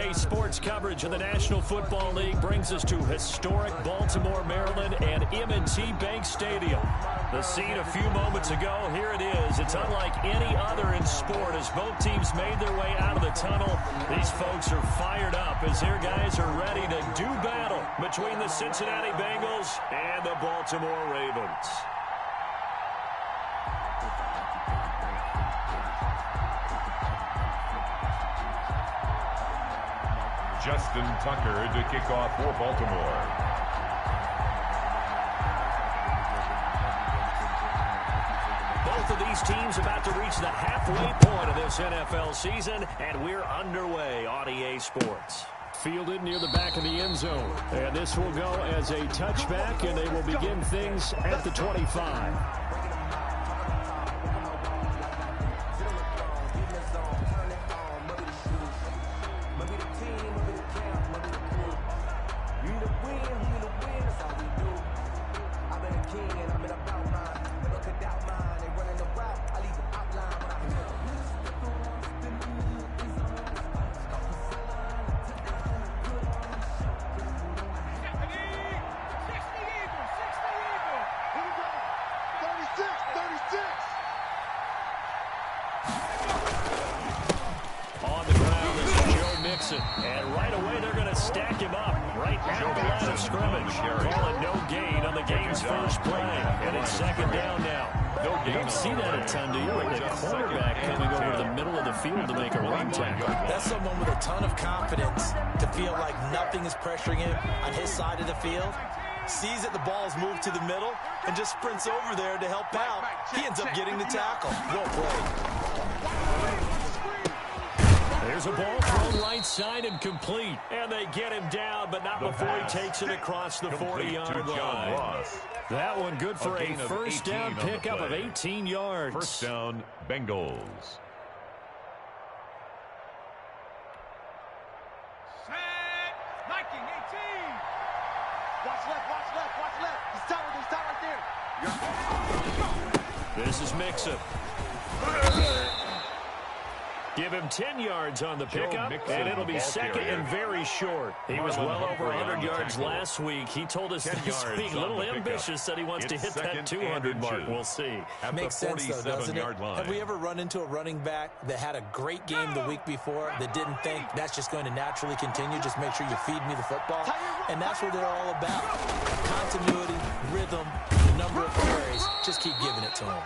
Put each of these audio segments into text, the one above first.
Saturday sports coverage of the National Football League brings us to historic Baltimore, Maryland, and M&T Bank Stadium. The scene a few moments ago, here it is. It's unlike any other in sport as both teams made their way out of the tunnel. These folks are fired up as their guys are ready to do battle between the Cincinnati Bengals and the Baltimore Ravens. Justin Tucker to kick off for Baltimore. Both of these teams about to reach the halfway point of this NFL season, and we're underway on EA Sports. Fielded near the back of the end zone. And this will go as a touchback, and they will begin things at the 25. And right away, they're going to stack him up right at the line of scrimmage. Calling no gain on the game's first play. And it's second down now. You don't see that a ton, do you? Like a quarterback coming over to the middle of the field to make a run tackle. That's someone with a ton of confidence to feel like nothing is pressuring him on his side of the field. Sees that the ball's moved to the middle and just sprints over there to help out. He ends up getting the tackle. Well played. There's a ball thrown right side and complete. And they get him down, but not before he takes it across the 40-yard line. That one good for a first down pickup of 18 yards. First down, Bengals. Set. Liking 18. Watch left, watch left, watch left. He's tight right there. This is Mixon. Give him 10 yards on the pickup, and it'll be second and very short. He was well over 100 yards last week. He told us this week, a little ambitious, that he wants to hit that 200 mark. We'll see. Makes sense, though, doesn't it? Have we ever run into a running back that had a great game the week before that didn't think that's just going to naturally continue? Just make sure you feed me the football. And that's what they're all about. Continuity, rhythm, the number of carries. Just keep giving it to him.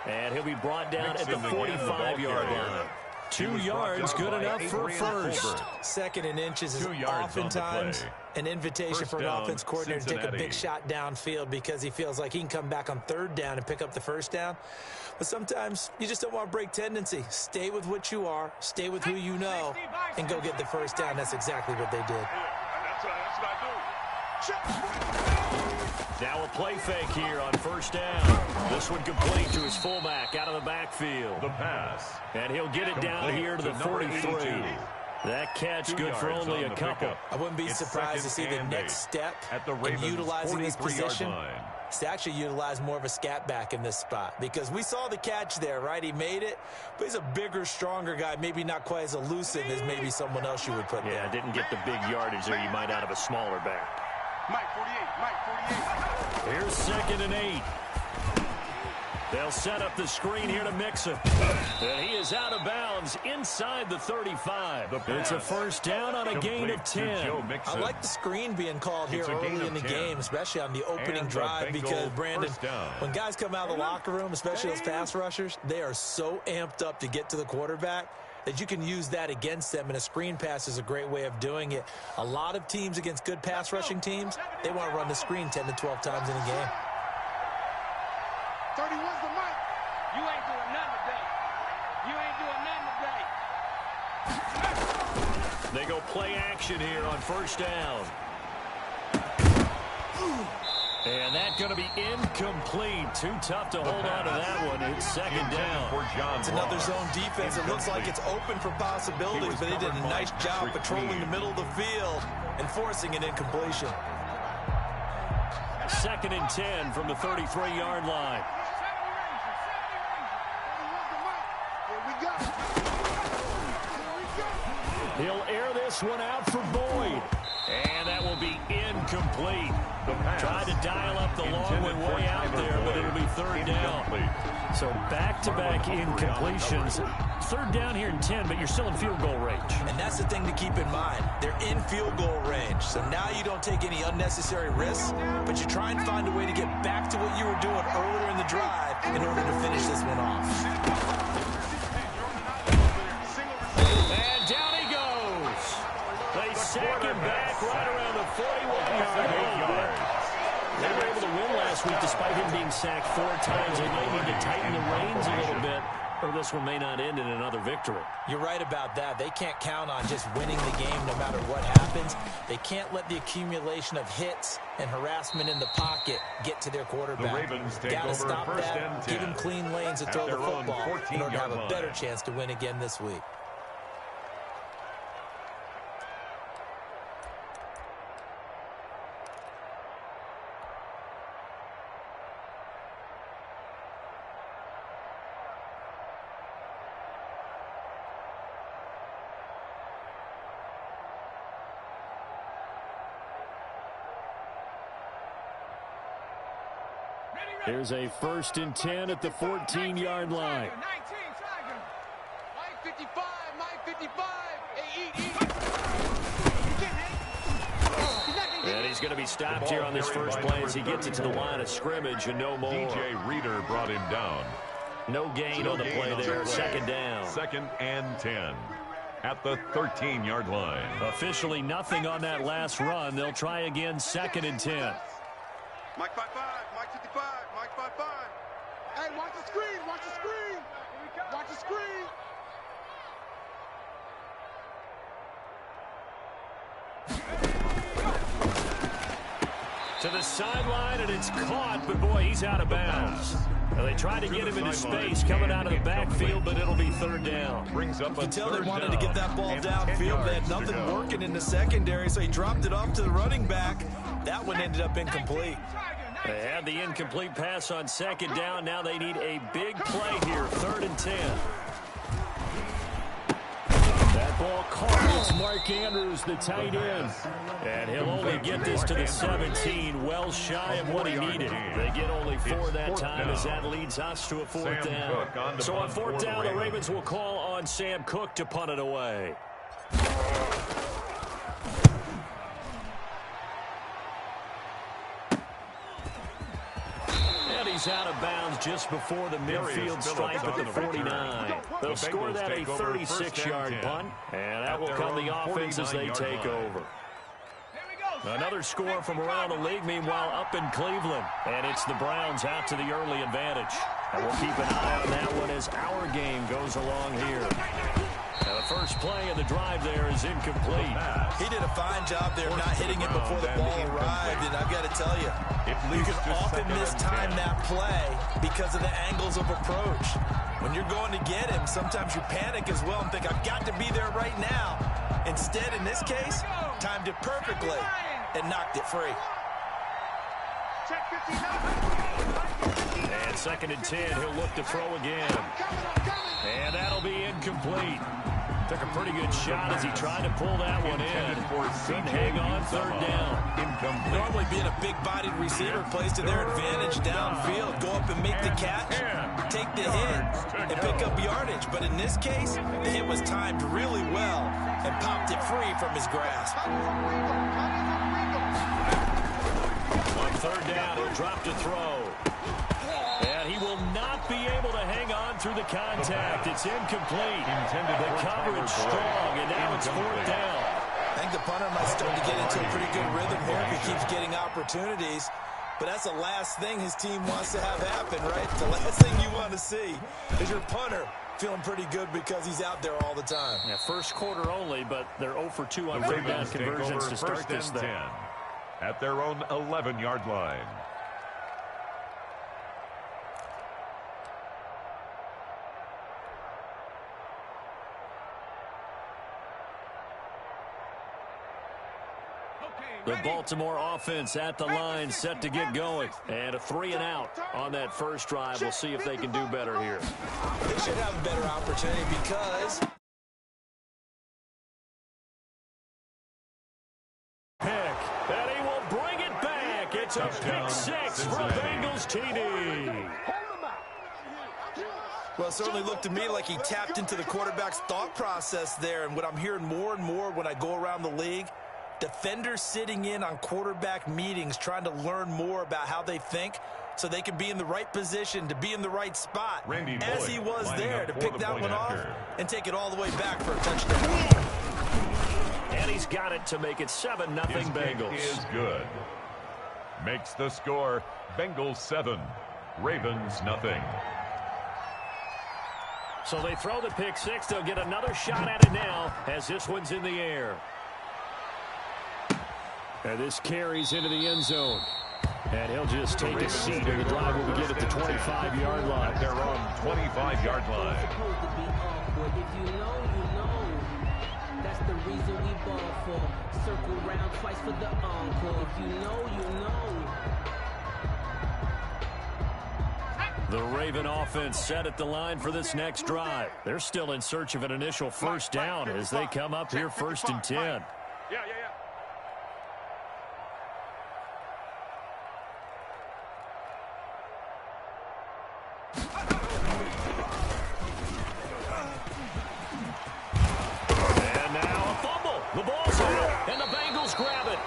And he'll be brought down at the 45-yard line. 2 yards, good enough for a first. Second and inches is oftentimes an invitation for an offense coordinator to take a big shot downfield because he feels like he can come back on third down and pick up the first down. But sometimes you just don't want to break tendency. Stay with what you are, stay with who you know, and go get the first down. That's exactly what they did. Now a play fake here on first down. This one complete to his fullback out of the backfield. The pass. And he'll get it down here to the 43. That catch good for only a couple. I wouldn't be surprised to see the next step in utilizing this position. It's to actually utilize more of a scat back in this spot because we saw the catch there, right? He made it, but he's a bigger, stronger guy, maybe not quite as elusive as maybe someone else you would put there. Yeah, didn't get the big yardage there you might out of a smaller back. Mike 48, Mike 48. Here's second and 8. They'll set up the screen here to Mixon. And he is out of bounds inside the 35. It's a first down on a gain of 10. I like the screen being called here early in the game, especially on the opening drive because, Brandon, when guys come out of the locker room, especially those pass rushers, they are so amped up to get to the quarterback that you can use that against them, and a screen pass is a great way of doing it. A lot of teams against good pass rushing teams, they want to run the screen 10 to 12 times in a game. 31's the mic. You ain't doing nothing today. You ain't doing nothing today. They go play action here on first down. And that's going to be incomplete. Too tough to hold on to that one. It's second down. It's another zone defense. It looks like it's open for possibilities, but they did a nice job patrolling the middle of the field and forcing an incompletion. Second and 10 from the 33-yard line. He'll air this one out for Boyd. And that will be incomplete. Tried to dial up the long way out there, but it'll be third down. So back-to-back incompletions. Third down here in 10, but you're still in field goal range. And that's the thing to keep in mind. They're in field goal range. So now you don't take any unnecessary risks, but you try and find a way to get back to what you were doing earlier in the drive in order to finish this one off. And down he goes. They sack him back right around the 41-yard line. They were able to win last week despite him being sacked 4 times. They might need to tighten the reins a little bit, or this one may not end in another victory. You're right about that. They can't count on just winning the game no matter what happens. They can't let the accumulation of hits and harassment in the pocket get to their quarterback. The Ravens take Gotta over stop first that, and 10. give them clean lanes to throw the football in order to have a better chance to win again this week. Here's a 1st and 10 at the 14-yard line. 19 Tiger. Mike 55, Mike 55. And he's going to be stopped here on this first play as he gets it to the line of scrimmage and no more. DJ Reader brought him down. No gain on the play there. Second down. 2nd and 10 at the 13-yard line. Officially nothing on that last run. They'll try again 2nd and 10. Mike 55, Mike 55, Mike 55. Hey, watch the screen, watch the screen. Watch the screen. To the sideline, and it's caught, but boy, he's out of bounds. Now, they tried to get him into space coming out of the backfield, but it'll be third down. Brings up You can tell they wanted to get that ball downfield. They had nothing working in the secondary, so he dropped it off to the running back. That one ended up incomplete. They had the incomplete pass on second down. Now they need a big play here, 3rd and 10. That ball caught. It's Mark Andrews, the tight end. And he'll only get this to the 17, well shy of what he needed. They get only 4 that time as that leads us to a 4th down. So on 4th down, the Ravens will call on Sam Cook to punt it away. He's out of bounds just before the midfield stripe at the 49. They'll score that a 36-yard punt, and that will come the offense as they take over. Another score from around the league, meanwhile, up in Cleveland. And it's the Browns out to the early advantage. And we'll keep an eye on that one as our game goes along here. Now, the first play of the drive there is incomplete. He did a fine job there not hitting it before the ball arrived, and I've got to tell you, you can often mistime that play because of the angles of approach. When you're going to get him, sometimes you panic as well and think, I've got to be there right now. Instead, in this case, timed it perfectly and knocked it free. And 2nd and 10, he'll look to throw again. And that'll be incomplete. Took a pretty good shot as he tried to pull that one in. Couldn't hang on 3rd down. Normally being a big-bodied receiver plays to their advantage downfield. Go up and make the catch, take the hit, and pick up yardage. But in this case, the hit was timed really well and popped it free from his grasp. On 3rd down, he'll drop to throw. And he will not be able to hang on through the contact. It's incomplete. The coverage strong, and now it's 4th down. I think the punter might start to get into a pretty good rhythm here if he keeps getting opportunities. But that's the last thing his team wants to have happen, right? The last thing you want to see is your punter feeling pretty good because he's out there all the time. Yeah, first quarter only, but they're 0 for 2 on 3rd down conversions to start this thing. At their own 11-yard line. The Baltimore offense at the line, set to get going. And a 3 and out on that first drive. We'll see if they can do better here. They should have a better opportunity because It's a pick six for Bengals TD. Well, it certainly looked to me like he tapped into the quarterback's thought process there. And what I'm hearing more and more when I go around the league, defenders sitting in on quarterback meetings trying to learn more about how they think so they can be in the right position to be in the right spot, as he was there to pick that one off and take it all the way back for a touchdown. And he's got it to make it 7-0 Bengals. Is good. Makes the score Bengals 7, Ravens nothing. So they throw the pick six. They'll get another shot at it now as this one's in the air. And this carries into the end zone. And he'll just take a seat, and the drive will begin at the 25-yard line. At their own 25-yard line. If you know, you know. That's the reason we ball for. Circle round twice for the encore. If you know, you know. The Raven offense set at the line for this next drive. They're still in search of an initial first down as they come up here 1st and 10. Yeah. And now a fumble. The ball's out, and the Bengals grab it.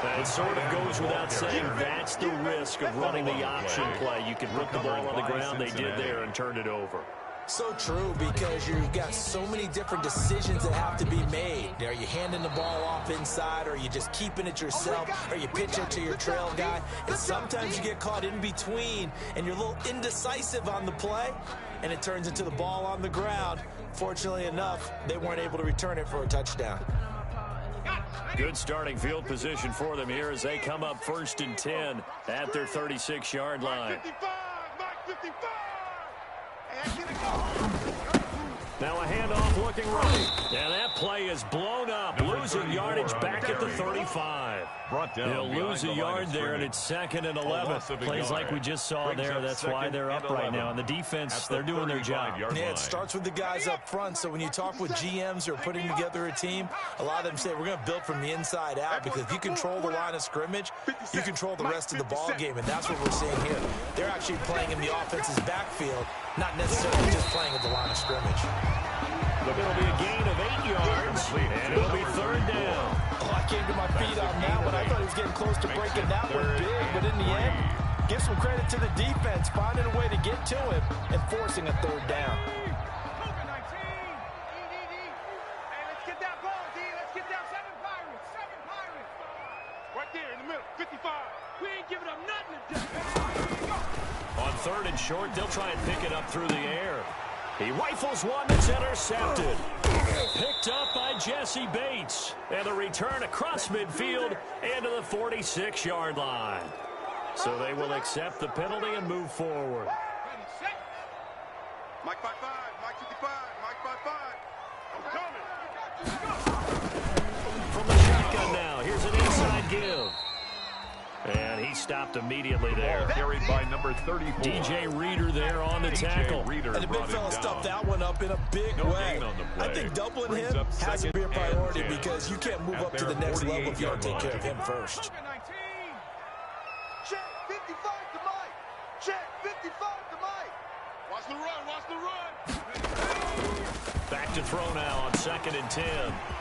That sort of goes without saying. That's the risk of running the option play. You can put the ball on the ground. They did there and turn it over. So true, because you've got so many different decisions that have to be made. Are you handing the ball off inside, or are you just keeping it yourself, or you pitch it to your trail guy? And sometimes you get caught in between, and you're a little indecisive on the play, and it turns into the ball on the ground. Fortunately enough, they weren't able to return it for a touchdown. Good starting field position for them here as they come up 1st and 10 at their 36-yard line. Now a handoff looking right. And that play is blown up. Losing yardage back at the 35. They'll lose a yard there, and it's 2nd and 11. Plays like we just saw there. That's why they're up right now. And the defense, they're doing their job. Yeah, it starts with the guys up front. So when you talk with GMs who are putting together a team, a lot of them say we're going to build from the inside out, because if you control the line of scrimmage, you control the rest of the ball game, and that's what we're seeing here. They're actually playing in the offense's backfield, not necessarily just playing at the line of scrimmage. It'll be a gain of 8 yards, and it'll be 3rd down. Oh, I came to my feet on that one. I thought he was getting close to breaking that one big, but in the end, give some credit to the defense, finding a way to get to him and forcing a 3rd down. Let's get that ball, D. Let's get down 7 Pirates. Right there in the middle, 55. We ain't giving up nothing today. On 3rd and short, they'll try and pick it up through the air. He rifles one that's intercepted. Picked up by Jesse Bates. And the return across midfield into the 46-yard line. So they will accept the penalty and move forward. Mike 5-5, Mike 55, Mike 5-5. I'm coming. From the shotgun now, here's an inside give. And he stopped immediately there. Carried by number 34. DJ Reader there on the tackle. And the big fella stuffed that one up in a big way. I think doubling him has to be a priority, because you can't move up to the next level if you don't take care of him first. Check 55 to Mike. Check 55 to Mike. Watch the run. Watch the run. Back to throw now on 2nd and 10.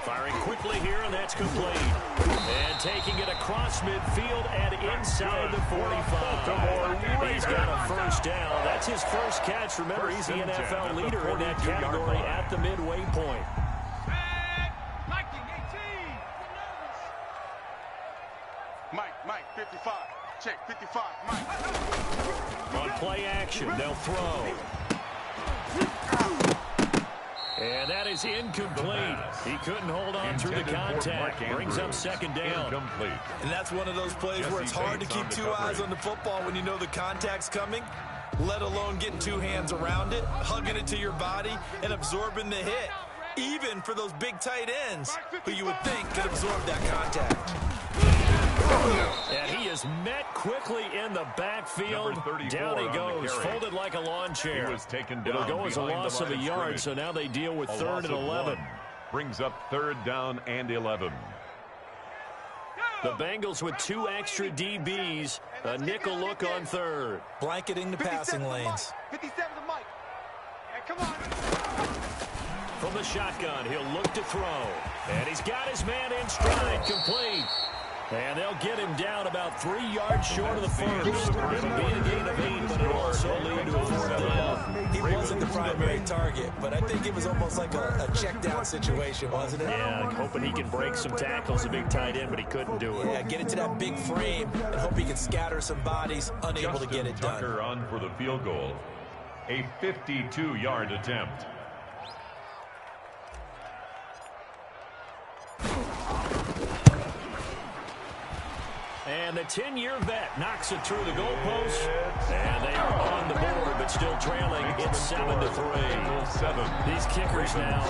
Firing quickly here, and that's complete. And taking it across midfield and inside the 45. He's got a 1st down. That's his first catch. Remember, he's the NFL leader in that category at the midway point. Mike 55. Check 55, Mike. On play action, they'll throw. And that is incomplete. He couldn't hold on through the contact. Brings up 2nd down. Incomplete. And that's one of those plays where it's hard to keep 2 eyes on the football when you know the contact's coming, let alone getting 2 hands around it, hugging it to your body, and absorbing the hit. Even for those big tight ends who you would think could absorb that contact. And he is met quickly in the backfield. Down he goes, folded like a lawn chair. It'll go as a loss of a yard, so now they deal with 3rd and 11. Brings up 3rd down and 11. The Bengals with 2 extra DBs, a nickel look on third. Blanketing the passing lanes. 57 to Mike. Hey, come on. From the shotgun, he'll look to throw. And he's got his man in stride, complete. And they'll get him down about 3 yards short of the first. It'll be a gain of 8, but it'll also lead to a 4th down. He wasn't the primary target, but I think it was almost like a check down situation, wasn't it? Yeah, hoping he can break some tackles, a big tight end, but he couldn't do it. Yeah, get it to that big frame and hope he can scatter some bodies, unable to get it done. Tucker on for the field goal. A 52-yard attempt. And the 10-year vet knocks it through the goalpost. And they are on the board, but still trailing. It's 7-3. These kickers now,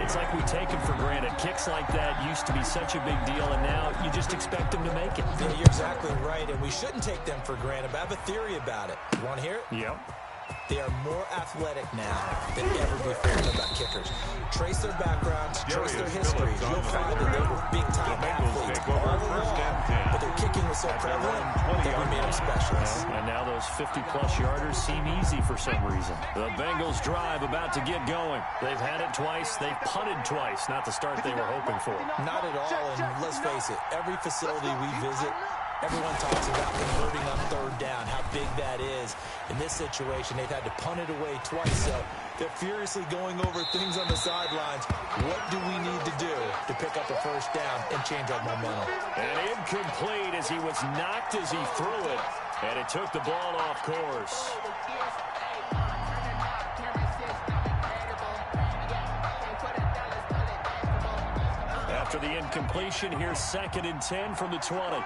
it's like we take them for granted. Kicks like that used to be such a big deal, and now you just expect them to make it. Yeah, you're exactly right, and we shouldn't take them for granted, but I have a theory about it. You want to hear it? Yep. They are more athletic now than ever before about kickers. Trace their backgrounds, trace their histories. You'll find that they were big-time athletes all along, but their kicking was so prevalent that we made them specialists. And now those 50-plus yarders seem easy for some reason. The Bengals drive about to get going. They've had it twice. They've punted twice. Not the start they were hoping for. Not at all, and let's face it, every facility we visit, everyone talks about converting on 3rd down, how big that is. In this situation, they've had to punt it away twice, so they're furiously going over things on the sidelines. What do we need to do to pick up a 1st down and change our momentum? And incomplete as he was knocked as he threw it, and it took the ball off course. After the incompletion, here's 2nd and 10 from the 20.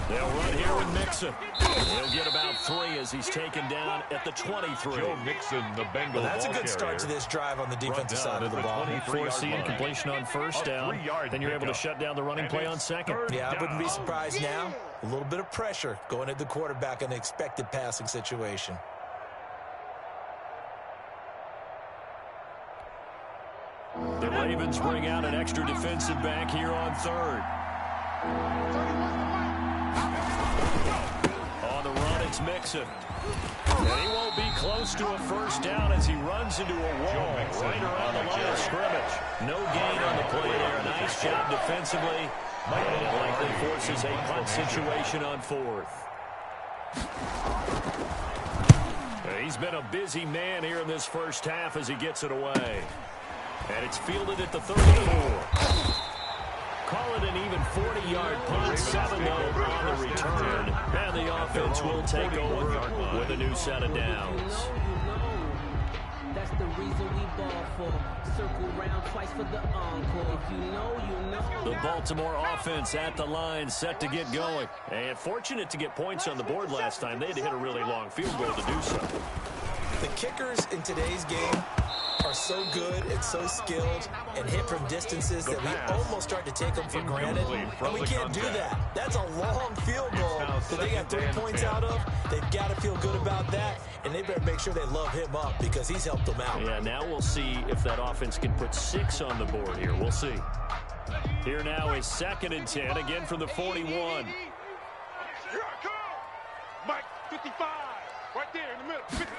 They'll run here with Mixon. He'll get about 3 as he's taken down at the 23. Joe Mixon, the Bengals. Well, that's a good start to this drive on the defensive side of the ball. Force the incompletion on 1st down, then you're able to shut down the running play on 2nd. Yeah, I wouldn't be surprised now. A little bit of pressure going at the quarterback in the expected passing situation. The Ravens bring out an extra defensive back here on 3rd. On the run, it's Mixon. And he won't be close to a 1st down as he runs into a wall right around the line of scrimmage. No gain on the play there. Nice job defensively. And it likely forces a punt situation on 4th. He's been a busy man here in this 1st half as he gets it away. And it's fielded at the 34. Call it an even 40-yard punt, 7-0 on the return. And the offense will take over with a new set of downs. That's the reason we ball for. Circle round twice for the encore. If you know, you know. The Baltimore offense at the line, set to get going. And fortunate to get points on the board last time. They had to hit a really long field goal to do so. The kickers in today's game are so good and so skilled and hit from distances that we almost start to take them for granted. And we can't do that. That's a long field goal that they got 3 points out of. They've got to feel good about that, and they better make sure they love him up because he's helped them out. Yeah, now we'll see if that offense can put 6 on the board here. We'll see. Here now is 2nd and 10, again from the 41. Here I come. Mike, 55. Right there in the middle. 55.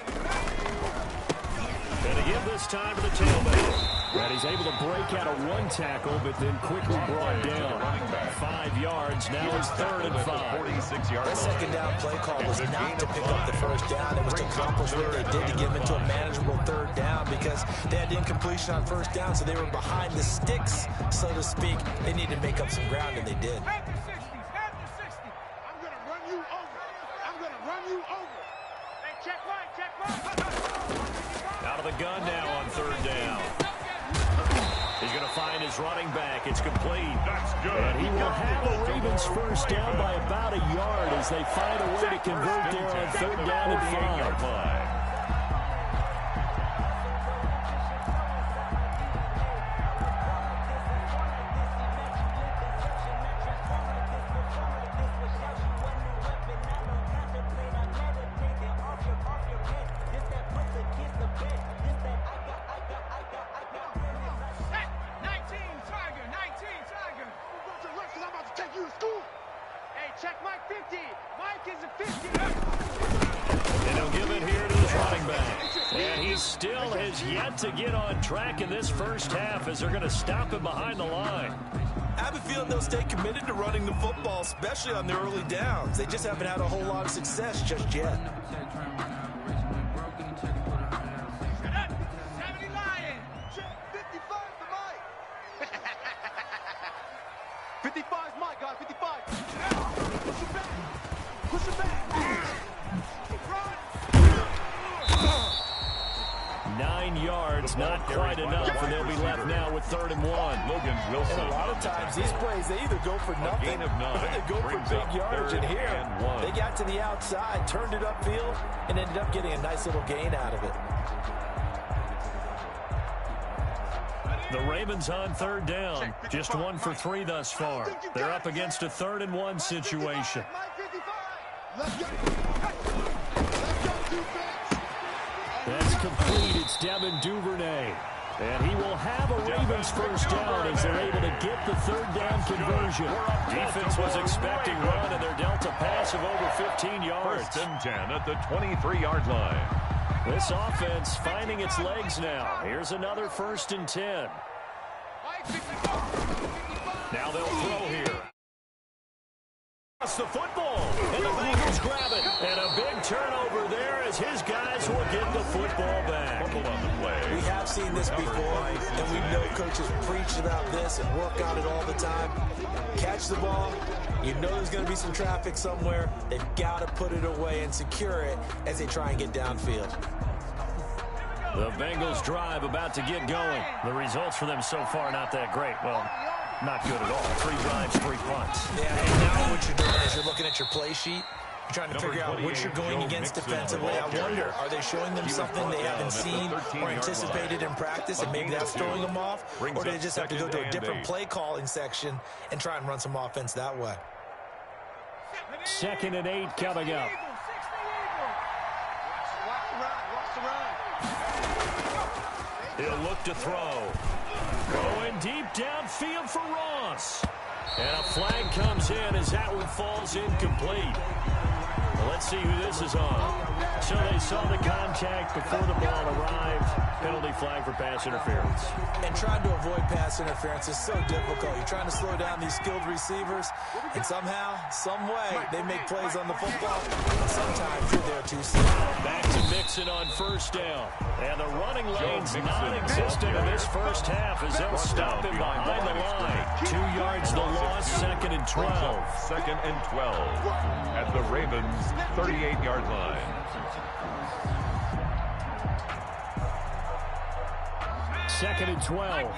And again this time to the tailback. And he's able to break out of 1 tackle, but then quickly brought down. 5 yards, now is 3rd and 5. That 2nd down play call was not to pick up the 1st down. It was to accomplish what they did to get them into a manageable 3rd down because they had incompletion on 1st down, so they were behind the sticks, so to speak. They needed to make up some ground, and they did. After 60. I'm going to run you over. I'm going to run you over. Hey, check right. Out of the gun now on 3rd down. He's going to find his running back. It's complete. That's good. And he will have a Ravens 1st down by about a yard as they find a way to convert there on 3rd down and 5. Check Mike 50. Mike is a 50. And he'll give it here to his running back. And he still has yet to get on track in this first half as they're going to stop him behind the line. I have a feeling they'll stay committed to running the football, especially on the early downs. They just haven't had a whole lot of success just yet. 70 Lion. 55 to Mike. 55 is Mike, guys. 55. Push it back. Push it back. Run. 9 yards, not quite enough, and they'll be left now with 3rd and 1. Logan Wilson. And a lot of times these plays, they either go for nothing or they go for big yardage. And here, they got to the outside, turned it upfield, and ended up getting a nice little gain out of it. The Ravens on 3rd down. Just 1 for 3 thus far. They're up against a 3rd and 1 situation. Mike 55. Let's go. Let's go, defense. That's complete. It's Devin Duvernay. And he will have a Ravens first down as they're able to get the 3rd down conversion. Defense was expecting run, and they're dealt a pass of over 15 yards. 1st and 10 at the 23-yard line. This offense finding its legs now. Here's another 1st and 10. Now they'll throw here. That's the football, and the Bengals grab it. And a big turnover there as his guys will get the football back. Fumble on the play. We have seen this before, and we know coaches preach about this and work on it all the time. Catch the ball. You know there's going to be some traffic somewhere. They've got to put it away and secure it as they try and get downfield. The Bengals drive about to get going. The results for them so far not that great. Well, not good at all. 3 drives, 3 punts. Yeah, and now what you're doing is you're looking at your play sheet. You're trying to figure out what you're going against defensively. I wonder, are they showing them something they haven't seen or anticipated in practice, and maybe that's throwing them off? Or do they just have to go to a different play calling section and try and run some offense that way? 2nd and 8 coming up. He'll look to throw. Going deep downfield for Ross. And a flag comes in as that one falls incomplete. Well, let's see who this is on. So they saw the contact before the ball arrived. Penalty flag for pass interference. And trying to avoid pass interference is so difficult. You're trying to slow down these skilled receivers, and somehow, some way, they make plays on the football. And sometimes you're there too soon. Back to Mixon on 1st down. And the running lane's non-existent in this first half as they'll stop him behind the line. 2 yards the loss, 2nd and 12. 2nd and 12 at the Ravens' 38-yard line. 2nd and 12.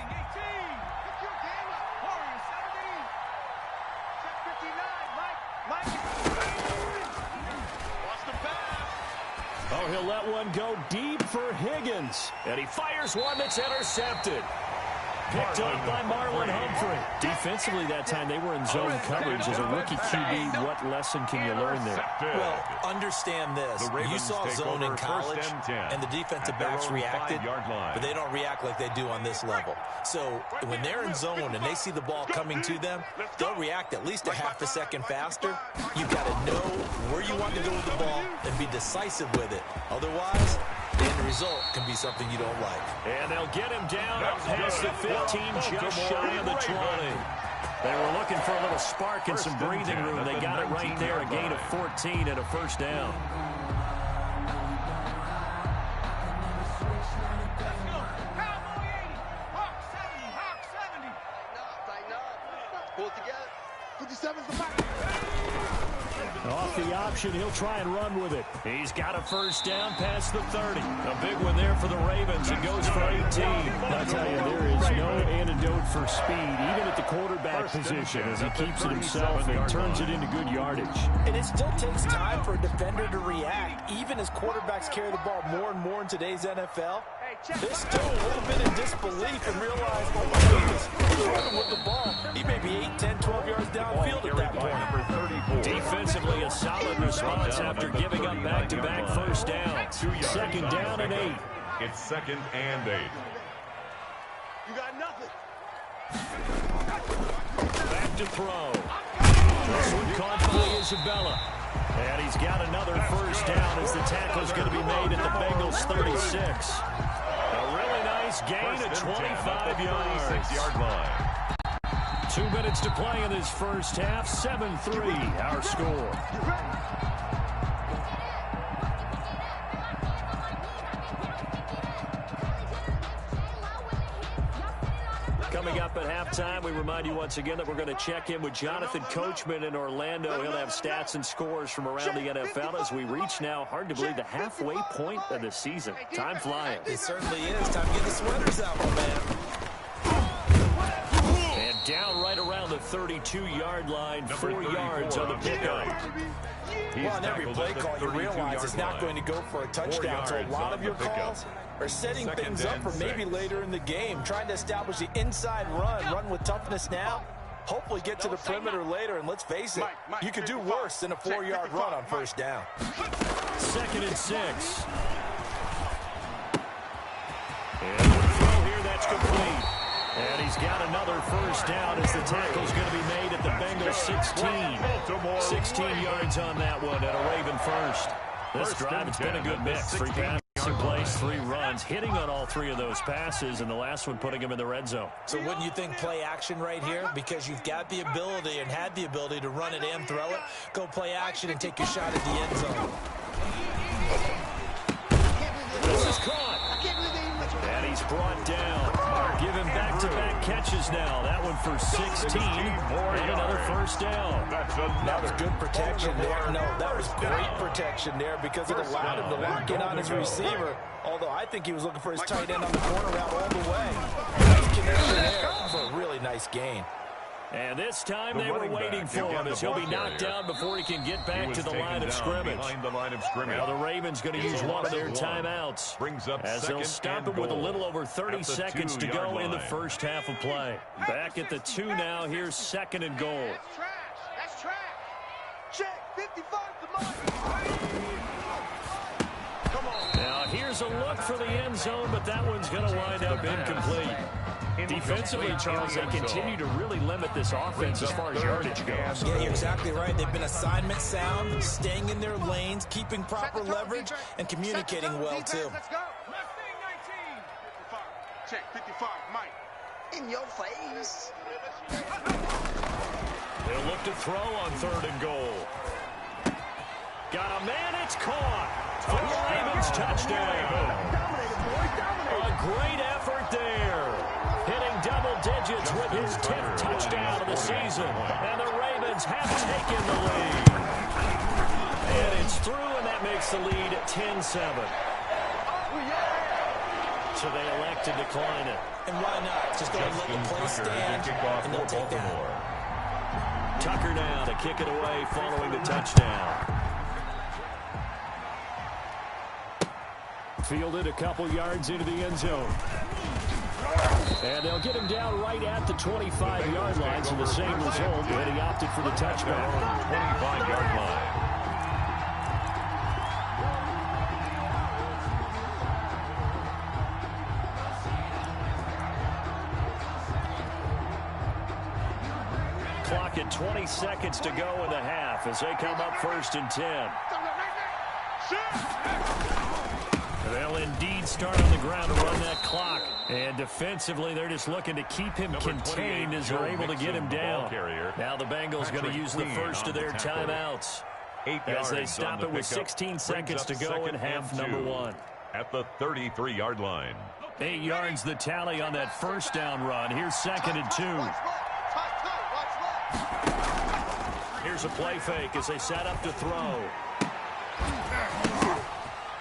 Oh, he'll let one go deep for Higgins. And he fires one that's intercepted. Picked up by Marlon Humphrey. Defensively that time, they were in zone coverage. As a rookie QB, what lesson can you learn there? Well, understand this. You saw zone in college, and the defensive backs reacted, but they don't react like they do on this level. So when they're in zone and they see the ball coming to them, they'll react at least a half a second faster. You've got to know where you want to go with the ball and be decisive with it. Otherwise, the end result can be something you don't like. And they'll get him down up past the 15, just shy of the 20. They were looking for a little spark and some breathing room. They got it right there, a gain of 14 and a first down. Pull it together. 57's the back. Off the option, he'll try and run with it. He's got a first down past the 30. A big one there for the Ravens. It goes for 18. I'll tell you, there is no antidote for speed, even at the quarterback position, as he keeps it himself and turns it into good yardage. And it still takes time for a defender to react, even as quarterbacks carry the ball more and more in today's NFL. They're still a little bit in disbelief and realize, oh my goodness, he's running with the ball. He may be 8, 10, 12 yards downfield at that point. Defensively, a solid response after giving up back-to-back first downs. 2nd down and 8. It's 2nd and 8. You got nothing. Back to throw. This one caught by Isabella. And he's got another first down as the tackle's going to be made at the Bengals 36. A really nice gain of 25 yards. 36-yard line. 2 minutes to play in this first half. 7-3 our score. Coming up at halftime, we remind you once again that we're going to check in with Jonathan Coachman in Orlando. He'll have stats and scores from around the NFL as we reach now, hard to believe, the halfway point of the season. Time flying. It certainly is. Time to get the sweaters out, my man. And down right around the 32-yard line, 4 yards on the pickup. Well, on every play call, you realize it's not going to go for a touchdown. So a lot of your calls are setting things up for maybe later in the game, trying to establish the inside run with toughness now, hopefully get to the perimeter later. And let's face it, you could do worse than a 4-yard run on first down. 2nd and 6. And the throw here, that's complete. And he's got another first down as the tackle's going to be made at the Bengals 16. 16 yards on that one and a Raven first. This drive, it's been a good mix. 3 passing plays, 3 runs, hitting on all 3 of those passes, and the last one putting him in the red zone. So wouldn't you think play action right here? Because you've got the ability and had the ability to run it and throw it. Go play action and take your shot at the end zone. This is caught. And he's brought down. Give him back-to-back catches now. That one for 16. And another first down. That was good protection there. No, that was great protection there because it allowed him to lock in on his receiver. Although I think he was looking for his tight end on the corner route all the way. Nice connection there for a really nice gain. And this time they were waiting for him as he'll be knocked down before he can get back to the line of scrimmage. Now the Ravens going to use one of their timeouts as they'll stop him with a little over 30 seconds to go in the first half of play. Back at the 2 now. Here's 2nd and goal. That's trash. Check 55 to Now here's a look for the end zone, but that one's going to wind up incomplete. Defensively, Charles, they continue to really limit this offense as far as yardage goes. Yeah, you're exactly right. They've been assignment sound, staying in their lanes, keeping proper leverage, and communicating well, too. Let's go. Mustang 19. 55. Check 55, Mike. In your face. They'll look to throw on 3rd and goal. Got a man, it's caught. For the Ravens, touchdown. A great effort there. Hitting double digits with his 10th touchdown of the season. And the Ravens have taken the lead. And it's through, and that makes the lead 10-7. So they elect to decline it. And why not? Just go and let the play stand, and they'll take that. Tucker now to kick it away following the touchdown. Fielded a couple yards into the end zone. And they'll get him down right at the 25-yard line, so the same result, and he opted for the touchback. 25-yard line. Clock at 20 seconds to go in the half as they come up 1st and 10. They'll indeed start on the ground to run that clock. And defensively, they're just looking to keep him contained as they're able to get him down. Now the Bengals going to use the first of their timeouts as they stop it with 16 seconds to go in half number 1. At the 33-yard line. 8 yards the tally on that first down run. Here's 2nd and 2. Here's a play fake as they set up to throw.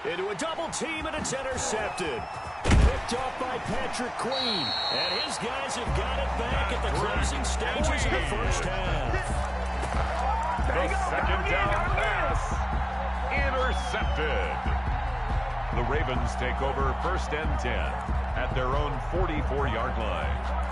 Into a double team, and it's intercepted. Picked off by Patrick Queen. And his guys have got it back at the closing stages of the first half. The 2nd down pass. Intercepted. The Ravens take over 1st and 10 at their own 44-yard line.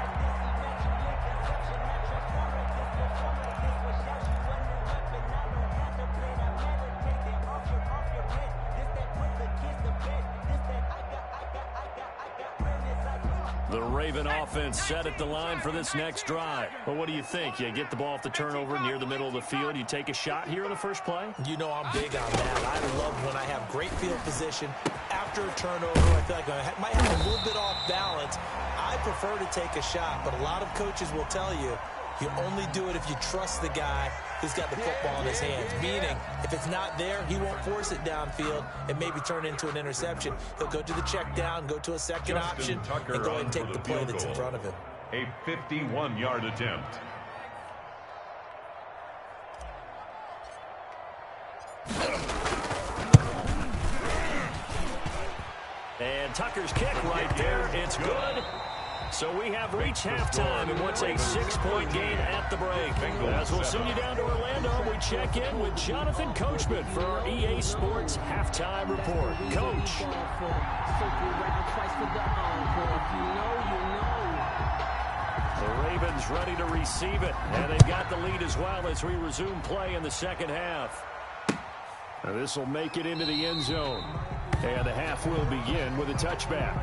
The Raven offense set at the line for this next drive. Well, what do you think? You get the ball off the turnover near the middle of the field. You take a shot here in the first play? You know I'm big on that. I love when I have great field position. After a turnover, I feel like I might have a little bit off balance. I prefer to take a shot, but a lot of coaches will tell you, you only do it if you trust the guy who's got the football in his hands. Meaning, if it's not there, he won't force it downfield and maybe turn into an interception. He'll go to the check down, go to a second option, and go ahead and take the play that's in front of him. A 51-yard attempt. And Tucker's kick right there. It's good. So we have reached halftime in what's a 6-point game at the break. As we'll send you down to Orlando, we check in with Jonathan Coachman for our EA Sports Halftime Report. Coach. The Ravens ready to receive it, and they've got the lead as well as we resume play in the second half. This will make it into the end zone. And the half will begin with a touchback.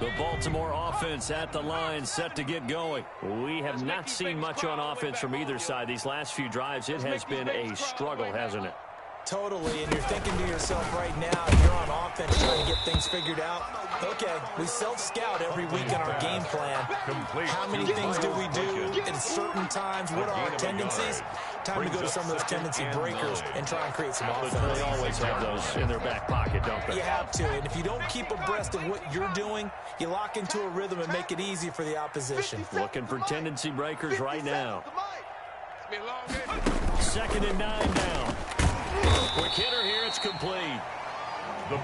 The Baltimore offense at the line, set to get going. We have not seen much on offense from either side these last few drives. It has been a struggle, hasn't it? Totally, and you're thinking to yourself right now, you're on offense trying to get things figured out. Okay, we self-scout every week in our game plan. How many things do we do at certain times? What are our tendencies? Time to go to some of those tendency breakers and try and create some offense. They always have those in their back pocket, don't they? You have to, and if you don't keep abreast of what you're doing, you lock into a rhythm and make it easy for the opposition. Looking for tendency breakers right now. 2nd and 9 now. Quick hitter here, it's complete.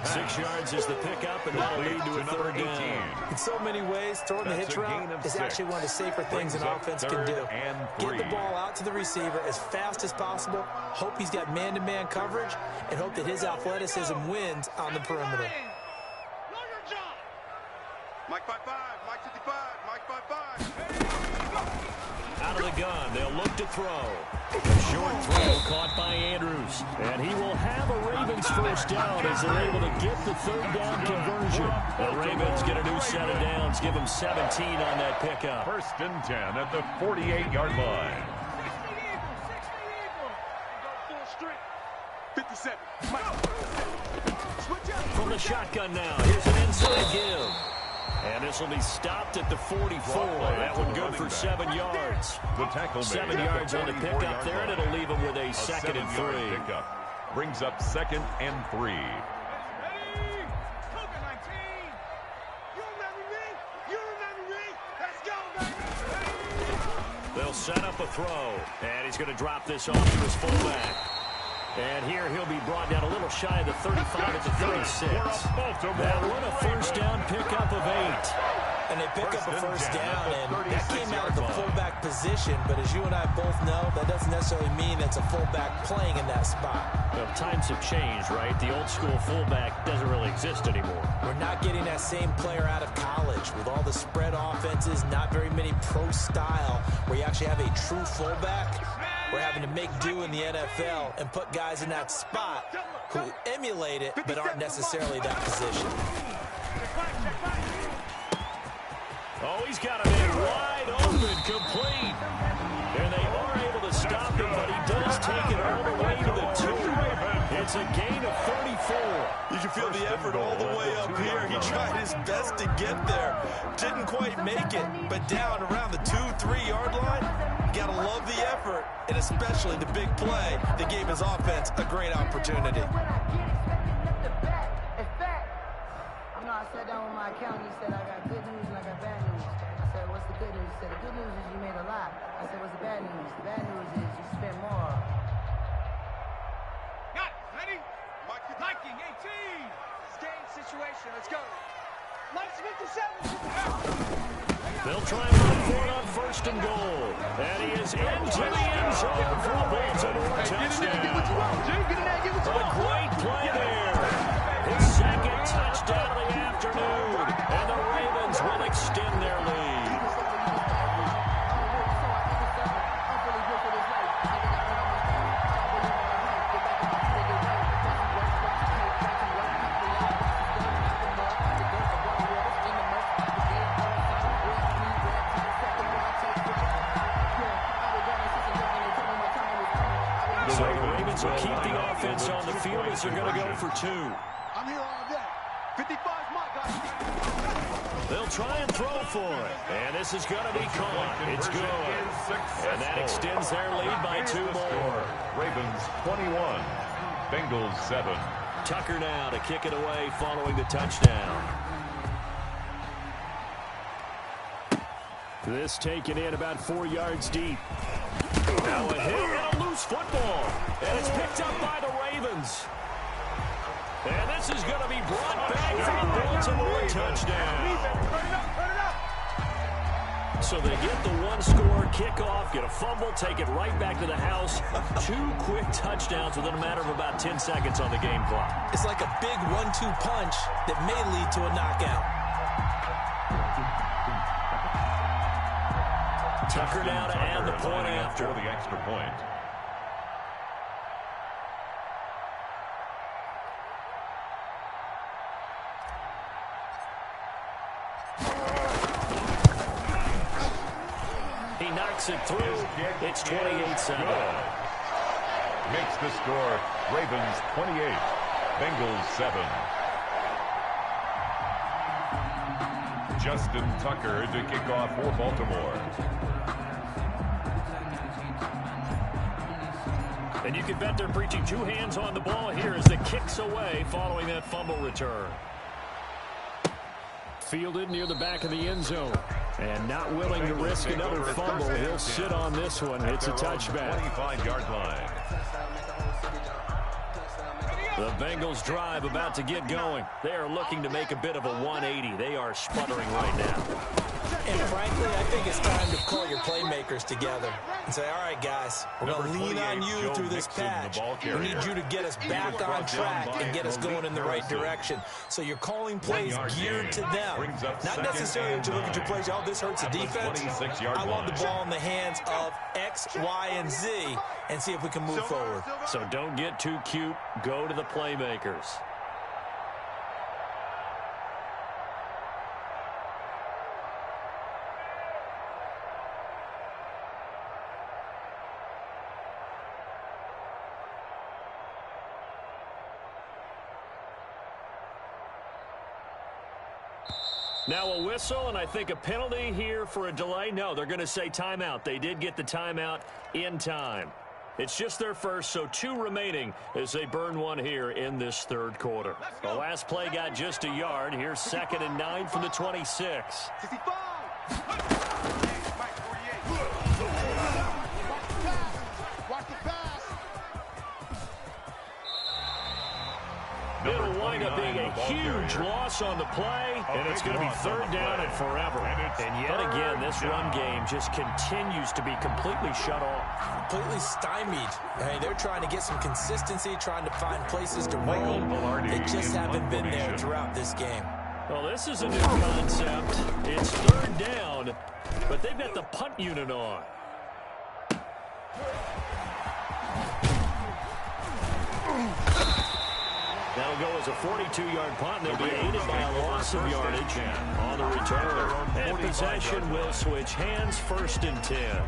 6 yards is the pickup, and that'll lead to a 3rd down. In so many ways, throwing the hitch route is actually one of the safer things an offense can do. Get the ball out to the receiver as fast as possible, hope he's got man-to-man coverage, and hope that his athleticism wins on the perimeter. Mike 5-5, Mike 55, Mike 5-5. Out of the gun, they'll look to throw. A short throw caught by Andrews. And he will have a Ravens first down as they're able to get the 3rd down conversion. The Ravens get a new set of downs, give them 17 on that pickup. 1st and 10 at the 48-yard line. 57. From the shotgun now, here's an inside give. And this will be stopped at the 44. That one good for 7 yards. 7 yards on the pickup there, and it'll leave him with a 2nd and 3. Pickup brings up 2nd and 3. They'll set up a throw, and he's going to drop this off to his fullback. And here he'll be brought down a little shy of the 35 at the 36. That one a first down pickup of 8. And they pick up a first down, and that came out of the fullback position. But as you and I both know, that doesn't necessarily mean it's a fullback playing in that spot. Well, times have changed, right? The old school fullback doesn't really exist anymore. We're not getting that same player out of college with all the spread offenses, not very many pro style, where you actually have a true fullback. We're having to make do in the NFL and put guys in that spot who emulate it but aren't necessarily that position. Oh, he's got him in wide open, complete. And they are able to stop him, but he does take it all the way to the 2. It's a gain of 34. You can feel the effort all the way up here. He tried his best to get there. Didn't quite make it, but down around the 2-3 yard line, you gotta love the effort, and especially the big play that gave his offense a great opportunity. I sat down with my accountant. He said, I got good news and I got bad news. I said, what's the good news? He said, the good news is you made a lot. I said, what's the bad news? The bad news is you spent more. Got it. Ready? Liking 18. It's game situation. Let's go. Mike's 57. They'll try and run for it on 1st and goal. And he is into the end zone for a Baltimore touchdown. A great play there. His 2nd touchdown of the afternoon. And the Ravens will extend their lead. So the Ravens will keep the offense on the field as they're going to go for 2. I'm here all day. 55's my guy. They'll try and throw for it. And this is going to be caught. It's good. And that extends their lead by 2 more. Ravens 21, Bengals 7. Tucker now to kick it away following the touchdown. This taken in about 4 yards deep. Now a hit and a loose football. And it's picked up by the Ravens. And this is going to be brought back for a Baltimore touchdown. So they get the 1-score kickoff, get a fumble, take it right back to the house. 2 quick touchdowns within a matter of about 10 seconds on the game clock. It's like a big 1-2 punch that may lead to a knockout. Tucker now to add the point after. For the extra point. He knocks it through. It's 28-7. Makes the score Ravens 28, Bengals 7. Justin Tucker to kick off for Baltimore. And you can bet they're preaching 2 hands on the ball here as the kick's away following that fumble return. Fielded near the back of the end zone. And not willing to risk another fumble. He'll sit on this one. It's a touchback. 25-yard line. The Bengals drive about to get going. They are looking to make a bit of a 180. They are sputtering right now. And frankly, I think it's time to call your playmakers together and say, all right, guys, we're going to lean on you through this patch. We need you to get us back on track and get us going in the right direction. So you're calling plays geared to them. Not necessarily to look at your plays, oh, this hurts the defense. I want the ball in the hands of X, Y, and Z and see if we can move forward. So don't get too cute. Go to the playmakers. Now a whistle, and I think a penalty here for a delay. No, they're going to say timeout. They did get the timeout in time. It's just their first, so 2 remaining as they burn 1 here in this 3rd quarter. The last play got just a yard. Here's 2nd and 9 from the 26. It'll wind up being a huge loss on the play, and it's going to be 3rd down and forever. And yet again, this run game just continues to be completely shut off. Completely stymied. I mean, they're trying to get some consistency, trying to find places to roam. They just haven't been there throughout this game. Well, this is a new concept. It's 3rd down, but they've got the punt unit on. That'll go as a 42-yard punt. They'll be aided by a loss of yardage on the return. And possession will switch hands, 1st and 10.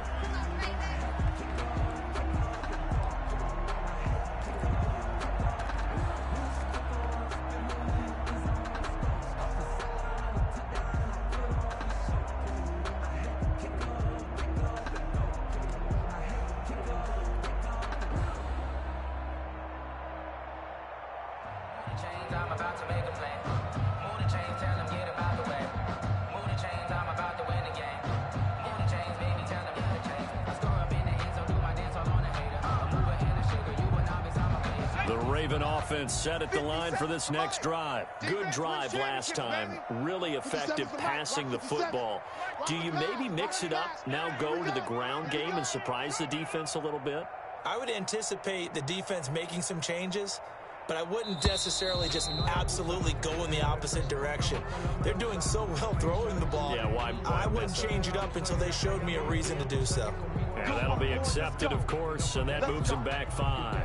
Set at the line for this next drive. Good drive last time. Really effective passing the football. Do you maybe mix it up, now go to the ground game and surprise the defense a little bit? I would anticipate the defense making some changes, but I wouldn't necessarily just absolutely go in the opposite direction. They're doing so well throwing the ball. Yeah, why I wouldn't change it up until they showed me a reason to do so. Yeah, that'll be accepted, of course, and that moves them back 5.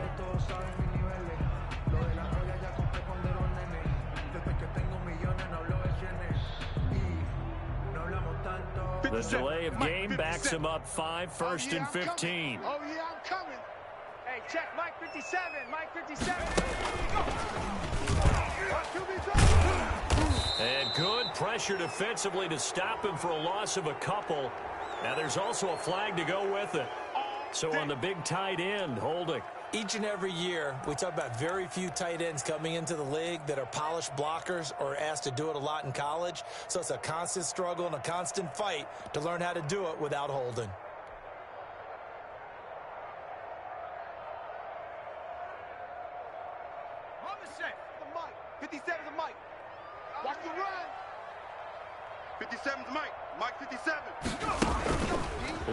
The delay of game backs him up 5, 1st and 15. Oh, yeah, I'm coming. Hey, check, Mike 57, Mike 57. And good pressure defensively to stop him for a loss of a couple. Now there's also a flag to go with it. So on the big tight end, holding. Each and every year, we talk about very few tight ends coming into the league that are polished blockers or asked to do it a lot in college. So it's a constant struggle and a constant fight to learn how to do it without holding. On the set, the Mike. 57's a Mike. Watch the run. 57's Mike. Mike 57.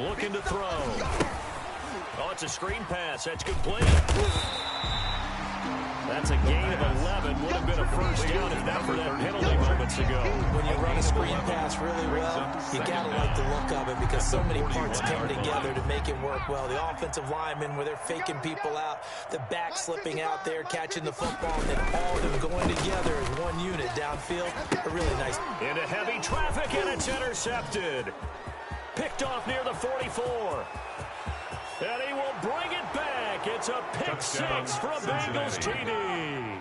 Looking to throw. Oh, it's a screen pass. That's complete. That's a gain of 11. Would have been a first down if not for that penalty moments ago. When you run a screen pass really well, you got to like the look of it because so many parts come together to make it work well. The offensive linemen, where they're faking people out, the back slipping out there, catching the football, and then all of them going together as one unit downfield. A really nice. Into heavy traffic, and it's intercepted. Picked off near the 44. And he will bring it back. It's a pick six from Bengals TD.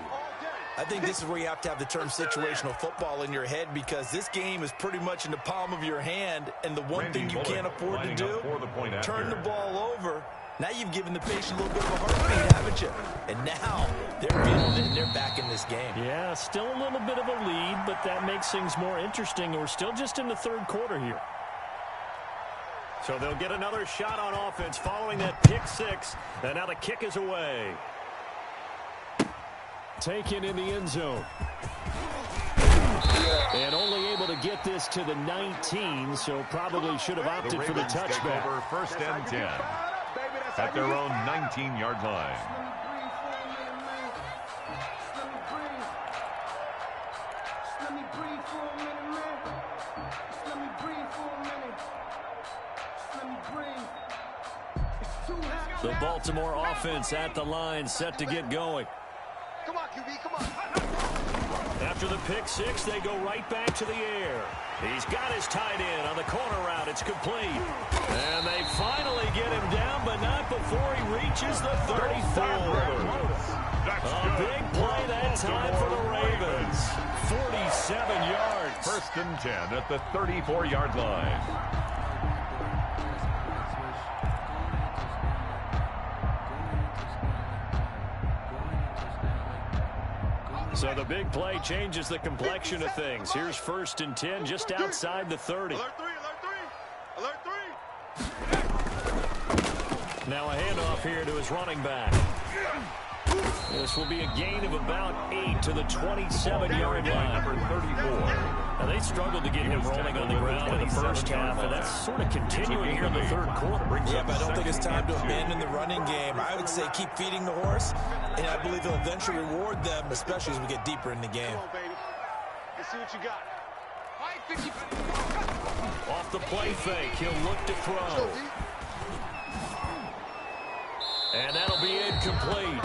I think this is where you have to have the term situational football in your head because this game is pretty much in the palm of your hand, and the one thing you can't afford to do, turn the ball over. Now you've given the patient a little bit of a heartbeat, haven't you? And now they're feeling it, and they're back in this game. Yeah, still a little bit of a lead, but that makes things more interesting. We're still just in the third quarter here. So they'll get another shot on offense following that pick six. And now the kick is away. Taken in the end zone. And only able to get this to the 19, so probably should have opted for the touchback. Over first and 10 at their own 19-yard line. The Baltimore offense at the line, set to get going. Come on, QB, come on. After the pick six, they go right back to the air. He's got his tight end on the corner route. It's complete. And they finally get him down, but not before he reaches the 34. A big play that time for the Ravens. 47 yards. First and 10 at the 34-yard line. So the big play changes the complexion of things. Here's first and 10 just outside the 30. Alert three, alert three, alert three. Now a handoff here to his running back. This will be a gain of about 8 to the 27-yard line. Number 34. Now they struggled to get him rolling on the ground in the first half, and that's sort of continuing here in the third quarter. Yeah, but I don't think it's time to abandon the running game. I would say keep feeding the horse, and I believe he'll eventually reward them, especially as we get deeper in the game. Come on, baby. Let's see what you got. Off the play fake, he'll look to throw. And that'll be incomplete.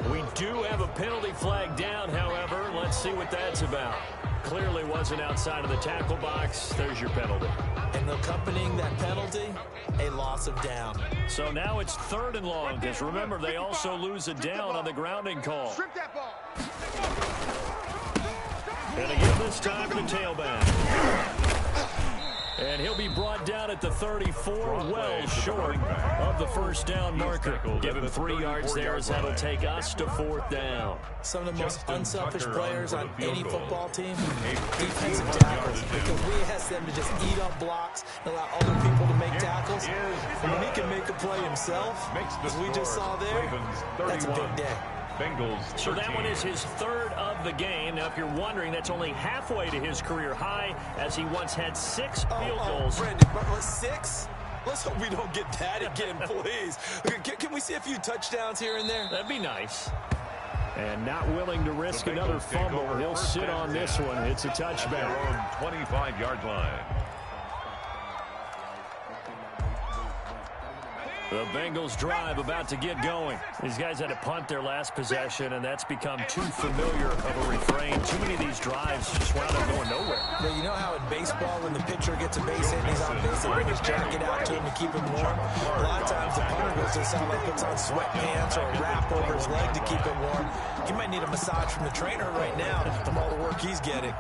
We do have a penalty flag down, however. Let's see what that's about. Clearly wasn't outside of the tackle box. There's your penalty. And accompanying that penalty, a loss of down. So now it's third and long, because remember, they also lose a down on the grounding call. Strip that ball. And again this time the tailback. And he'll be brought down at the 34, well short of the first down marker. Give him 3 yards there as that'll take us to fourth down. Some of the most unselfish players on any football team, defensive tackles, because we ask them to just eat up blocks and allow other people to make tackles. And when he can make a play himself, as we just saw there, that's a big day. Bengals. So that one is his third of the game. Now, if you're wondering, that's only halfway to his career high, as he once had 6 field goals. Brandon, but 6? Let's hope we don't get that again, please. Can we see a few touchdowns here and there? That'd be nice. And not willing to risk another fumble. He'll sit on this one. It's a touchback. At their own 25-yard line. The Bengals drive about to get going. These guys had to punt their last possession, and that's become too familiar of a refrain. Too many of these drives just wound up going nowhere. Well, you know how in baseball, when the pitcher gets a base hit and he's on base, they bring his jacket out to him to keep him warm. A lot of times the punter goes to the sideline, puts on sweatpants or a wrap over his leg to keep him warm. He might need a massage from the trainer right now from all the work he's getting.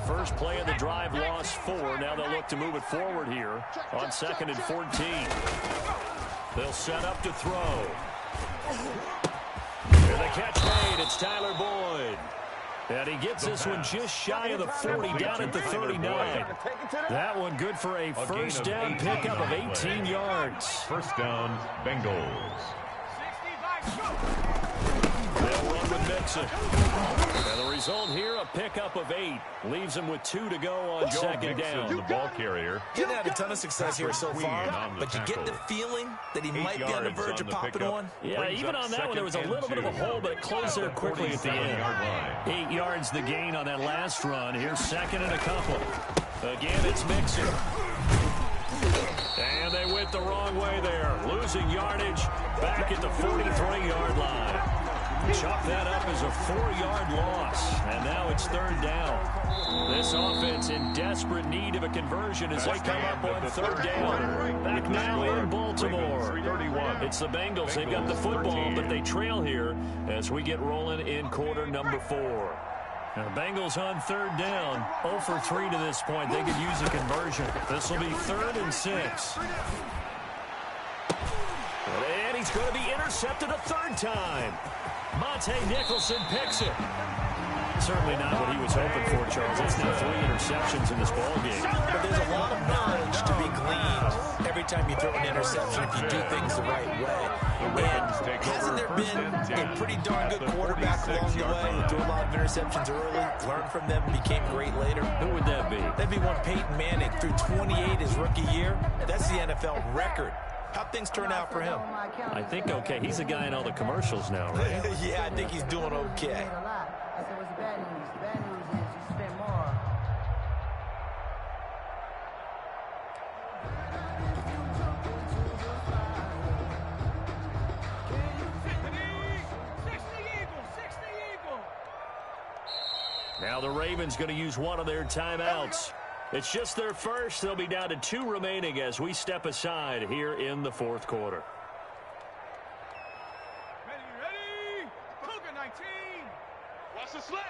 First play of the drive, lost 4. Now they'll look to move it forward here on 2nd and 14. They'll set up to throw. Here the catch made. It's Tyler Boyd. And he gets this one just shy of the 40, down at the 39. That one good for a first down pickup of 18 yards. First down, Bengals. They'll run with Mixon. And the result here, a pickup of 8. Leaves them with 2 to go on second down. The ball carrier. He hasn't had a ton of success here so far, but you get the feeling that he might be on the verge of popping one. Yeah, even on that one, there was a little bit of a hole, but it closed there quickly at the end. 8 yards the gain on that last run. Here's 2nd and a couple. Again, it's Mixon. And they went the wrong way there. Losing yardage back at the 43-yard line. Chalk that up as a 4-yard loss. And now it's 3rd down. This offense in desperate need of a conversion as they come up on 3rd down. Back now in Baltimore. It's the Bengals. They've got the football, but they trail here as we get rolling in quarter number 4. Now the Bengals on 3rd down. 0 for 3 to this point. They could use a conversion. This will be 3rd and 6. And he's going to be intercepted a 3rd time. Monte Nicholson picks it. Certainly not what he was hoping for, Charles. It's now 3 interceptions in this ballgame. But there's a lot of knowledge to be gleaned every time you throw an interception if you do things the right way. And hasn't there been a pretty darn good quarterback along the way who threw a lot of interceptions early, learned from them, and became great later? Who would that be? That'd be one Peyton Manning. Threw 28 his rookie year. That's the NFL record. How'd things turn out for him? I think okay. He's a guy in all the commercials now, right? Yeah, I think he's doing okay. I said, what's the bad news? The bad news is you spent more. Now the Ravens going to use one of their timeouts. It's just their first. They'll be down to 2 remaining as we step aside here in the 4th quarter. Ready? Cougar 19. Watch the slant.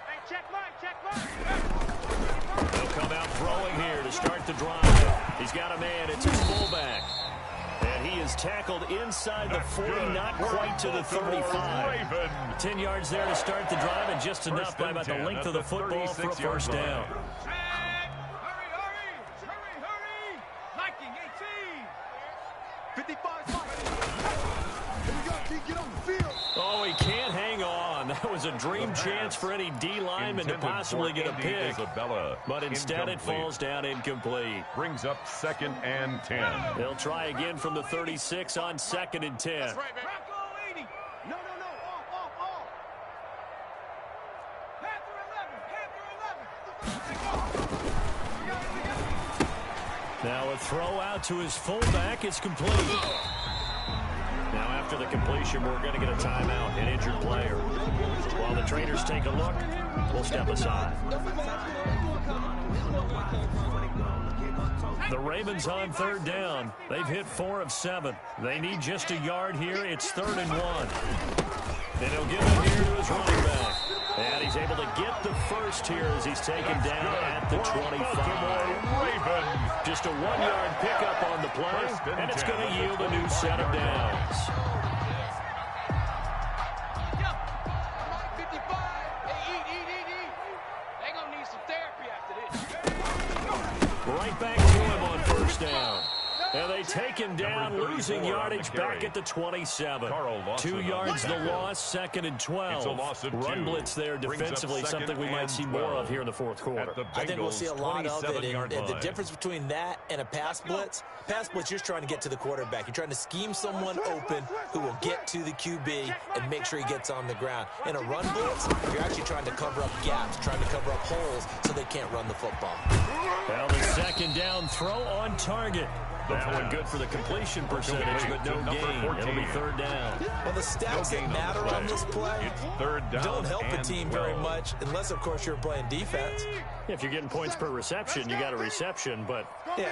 Hey, check line. He'll come out throwing here to start the drive. He's got a man. It's his fullback. And he is tackled inside the 40, not quite to the 35. 10 yards there to start the drive, and just enough by about the length of the football for a first down. Hurry. Liking 18. 55. Here we go, T. Get on the field. Oh, he can't hang on. That was a dream chance for any D lineman to possibly get a pick. But instead it falls down incomplete. Brings up 2nd and 10. They'll try again from the 36 on 2nd and 10. That's right, man. Bronco 80. No. Off. Panther 11. Now a throw out to his fullback. It's complete. Now after the completion, we're going to get a timeout, an injured player. While the trainers take a look, we'll step aside. The Ravens on 3rd down. They've hit 4 of 7. They need just a yard here. It's 3rd and 1. And he'll give it here to his running back. And he's able to get the first here as he's taken down at the 25. Just a 1-yard pickup on the play, and it's going to yield a new set of downs. Right back to him on first down. And they take him down, losing yardage back at the 27. 2 yards the loss, 2nd and 12. Run blitz there defensively, something we might see more of here in the fourth quarter. I think we'll see a lot of it. And the difference between that and a pass blitz, you're trying to get to the quarterback. You're trying to scheme someone open who will get to the QB and make sure he gets on the ground. In a run blitz, you're actually trying to cover up gaps, trying to cover up holes so they can't run the football. Well, the 2nd down throw on target. That one good for the completion percentage, but no gain. It'll be 3rd down. Well, the stats that matter on this play don't help a team very much, unless, of course, you're playing defense. If you're getting points per reception, you got a reception, but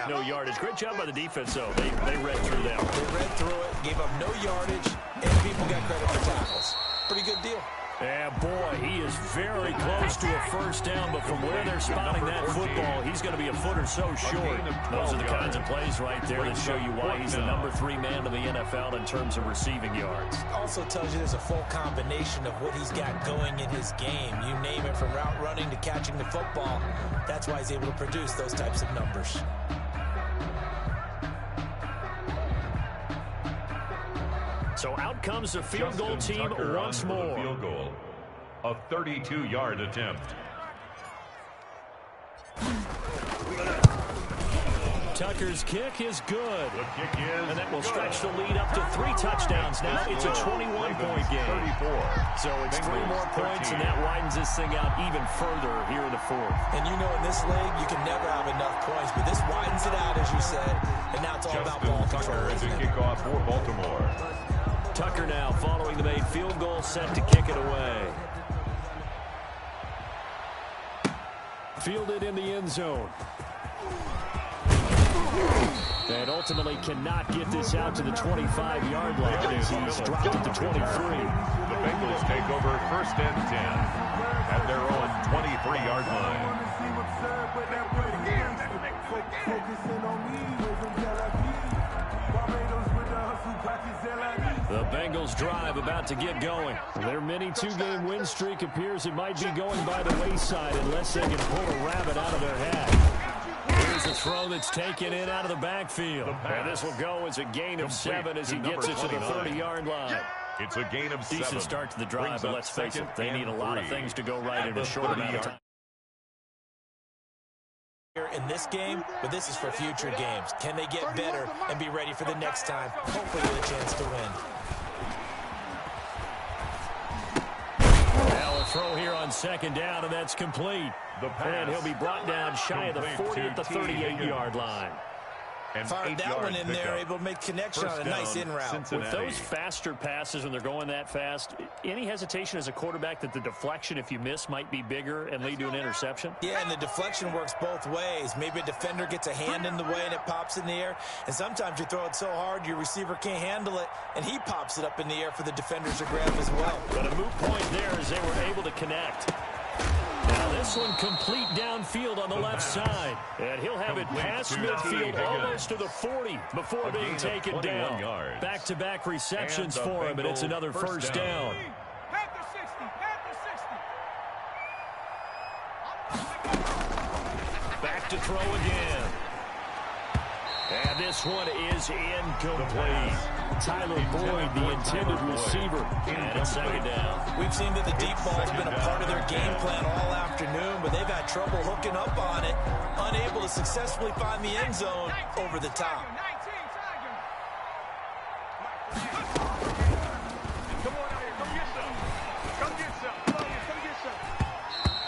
no yardage. Great job by the defense, though. They read through that. They read through it, gave up no yardage, and people got credit for tackles. Pretty good deal. Yeah, boy, he is very close to a 1st down, but from where they're spotting that football, he's going to be a foot or so short. Those are the kinds of plays right there that show you why he's the number 3 man in the NFL in terms of receiving yards. Also tells you there's a full combination of what he's got going in his game. You name it, from route running to catching the football. That's why he's able to produce those types of numbers. So out comes the field goal team once more. Field goal, a 32-yard attempt. Tucker's kick is good. The kick is and that will stretch the lead up to 3 touchdowns. Now it's a 21-point game. 34. So it's 3 more points, and that widens this thing out even further here in the 4th. And you know, in this league, you can never have enough points, but this widens it out, as you said, and now it's all about ball control, isn't it? Kickoff for Baltimore. Tucker now following the made field goal, set to kick it away. Fielded in the end zone. And ultimately cannot get this out to the 25-yard line as he's dropped at the 23. The Bengals take over 1st and 10 at their own 23-yard line. The Bengals drive about to get going. Their mini 2-game win streak appears it might be going by the wayside unless they can pull a rabbit out of their hat. Here's a throw that's taken in out of the backfield. And this will go as a gain of 7 as he gets it to the 30-yard line. It's a gain of 7. Decent start to the drive, but let's face it, they need a lot of things to go right in a short amount of time. In this game, but this is for future games. Can they get better and be ready for the next time? Hopefully with a chance to win. Well, a throw here on 2nd down, and that's complete. And he'll be brought down shy of the 40 at the 38-yard line. Fired that one in there, able to make connection on a nice in route. With those faster passes when they're going that fast, any hesitation as a quarterback that the deflection, if you miss, might be bigger and lead to an interception? Yeah, and the deflection works both ways. Maybe a defender gets a hand in the way and it pops in the air, and sometimes you throw it so hard your receiver can't handle it, and he pops it up in the air for the defenders to grab as well. But a moot point there as they were able to connect. Now this one complete downfield on the left side. And he'll have it past midfield almost to the 40 before being taken down. Back-to-back receptions for him, and it's another 1st down. Back to throw again. And this one is incomplete. Tyler Boyd, the intended receiver, and it's 2nd down. We've seen that the deep ball's been a part of their game plan all afternoon, but they've had trouble hooking up on it, unable to successfully find the end zone over the top.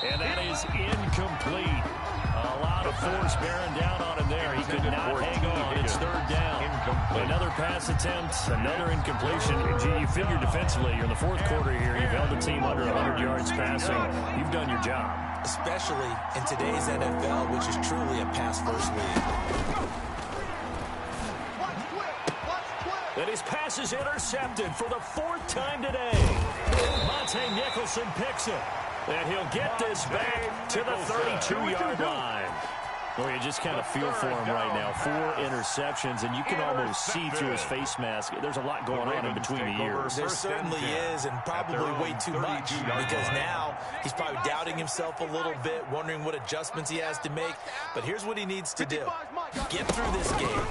And that is incomplete. A lot of force bearing down on him there. He could not hang on. It's 3rd down. Another pass attempt, another incompletion. You figure defensively, you're in the 4th quarter here. You've held the team under 100 yards passing. You've done your job. Especially in today's NFL, which is truly a pass-first league. And his pass is intercepted for the 4th time today. Monte Nicholson picks it. And he'll get this back to the 32-yard line. Well, you just kind of feel for him right now. 4 interceptions, and you can almost see through his face mask. There's a lot going on in between the ears. There certainly is, and probably way too much, because now he's probably doubting himself a little bit, wondering what adjustments he has to make. But here's what he needs to do. Get through this game.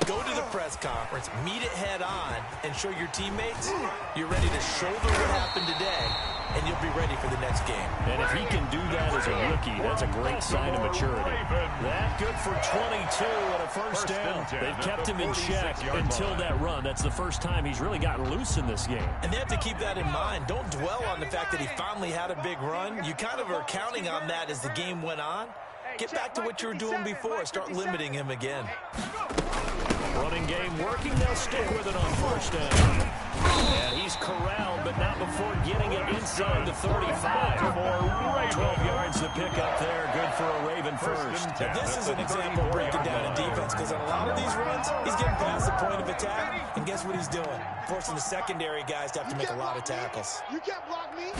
Go to the press conference, meet it head on, and show your teammates you're ready to shoulder what happened today, and you'll be ready for the next game. And if he can do that as a rookie, that's a great sign of maturity. That good for 22 and a first down. They've kept him in check until that run. That's the first time he's really gotten loose in this game. And they have to keep that in mind. Don't dwell on the fact that he finally had a big run. You kind of are counting on that as the game went on. Get back to what you were doing before. Start limiting him again. Running game working. They'll stick with it on first down. And he's corralled, but not before getting it inside the 35. 12 yards to pick up there. Good for a Raven first. Now, this is an example of breaking down in defense, because on a lot of these runs, he's getting past the point of attack, and guess what he's doing? Forcing the secondary guys to have to make a lot of tackles. You can't block me.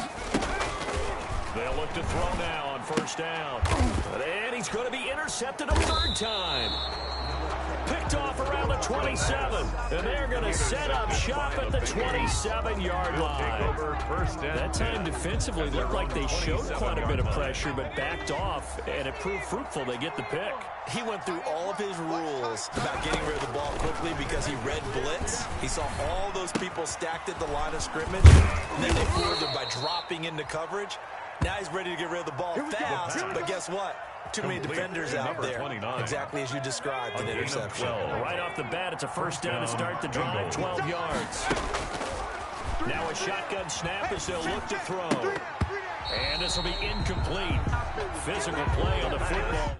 They'll look to throw now on first down. And he's going to be intercepted a third time. Picked off around the 27. And they're going to set up shop at the 27-yard line. That time defensively looked like they showed quite a bit of pressure, but backed off, and it proved fruitful. They get the pick. He went through all of his rules about getting rid of the ball quickly because he read blitz. He saw all those people stacked at the line of scrimmage, and then they fooled him by dropping into coverage. Now he's ready to get rid of the ball fast, but guess what? Too many defenders out there. Exactly as you described, an interception. Right off the bat, it's a first down to start the drive, 12 yards. Now a shotgun snap as they'll look to throw. And this will be incomplete. Physical play on the football.